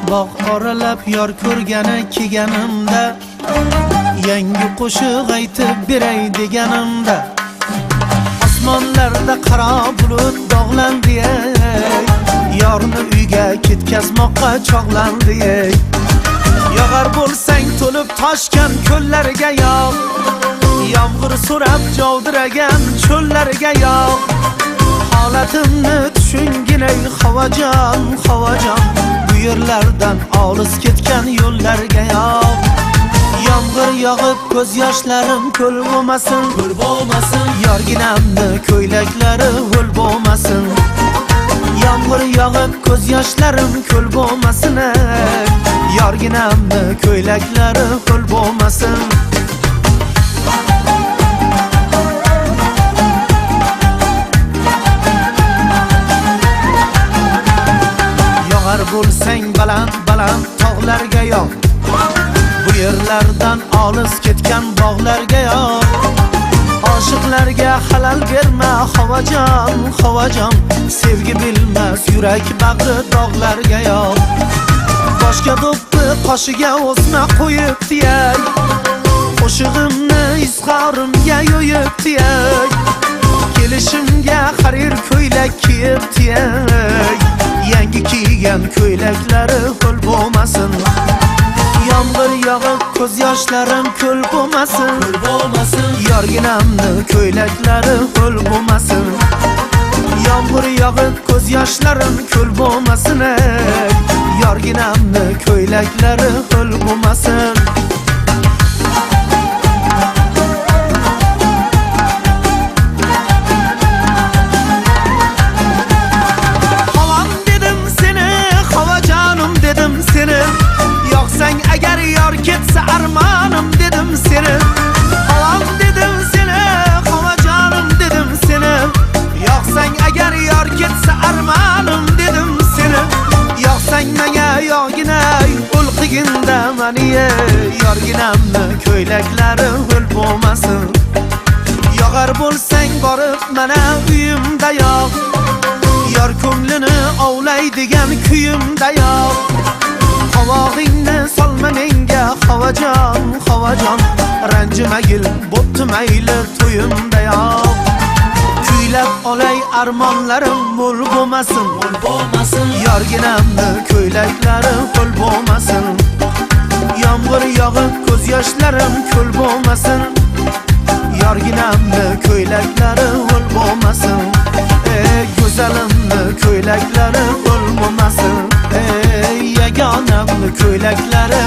Bog' oralab yor ko'rgani kelganimda, yangi qo'shiq aytib beray deganimda, osmonlarda qaro bulut dog'landi, yorni uyga ketkazmoqqa chog'landi. Yog'ar bo'lsang to'lib toshgan ko'llarga yog', yomg'ir so'rab jovdiragan cho'llarga yog'. Holatimni tushungin ey havojon, havojon, bu yerlardan olis ketgan yo'llarga yog'. Yomg'ir yog'ib ko'z yoshlarim ko'l bo'lmasin, ko'l bo'lmasin. Yorginamni ko'ylaklari ho'l bo'lmasin. Yomg'ir yog'ib ko'z yoshlarim ko'l bo'lmasin. Yorginamni ko'ylaklari ho'l bo'lmasin. Yog'ar bo'lsang baland baland tog'larga yog', bu yerlardan olis ketgan bog'larga yog'. Oshiqlarga halal berma havojon, havojon, sevgi bilmas yurak bag'ri dog'larga yog'. Boshga do'ppi qoshiga o'sma qo'yib tiyay, qo'shig'imni izhorimga yo'yib tiyay, kelishimga harir ko'ylak kiyib tiyay. Yangi kiygan ko'ylaklari ho'l bo'lmasin. Yomg'ir yog'ib ko'z yoshlarim ko'l bo'lmasin, ko'l bo'lmasin. Yorginamni ko'ylaklari ho'l bo'lmasin. Yomg'ir yog'ib ko'z yoshlarim ko'l bo'lmasin. Yorginamni ko'ylaklari ho'l bo'lmasin. Havom dedim seni, havojonim dedim seni. Yo'qsang agar yor ketsa armonim dedim seni. Havom dedim seni, havojonim dedim seni. Yo'qsang agar yor ketsa armonim dedim seni. Yo'qsang menga yog'gina ulqiginda mani, yorginamni ko'ylaklari ho'l bo'lmasin. Yog'ar bo'lsang borib mana uyimda yog', yor ko'nglini ovlaydigan kuyimda yog'. Qovog'ingni solma menga havojon, havojon, ranjimagil bo'pti mayli to'yimda yog'. Kuylab olay armonlarim mo'l bo'lmasin, mo'l bo'lmasin. Yorginamni ko'ylaklari ho'l bo'lmasin. Yomg'ir yog'ib ko'z yoshlarim ko'l bo'lmasin. Yorginamni ko'ylaklari ho'l bo'lmasin. Go'zalimni ko'ylaklari ho'l bo'lmasin. Yagonamni ko'ylaklari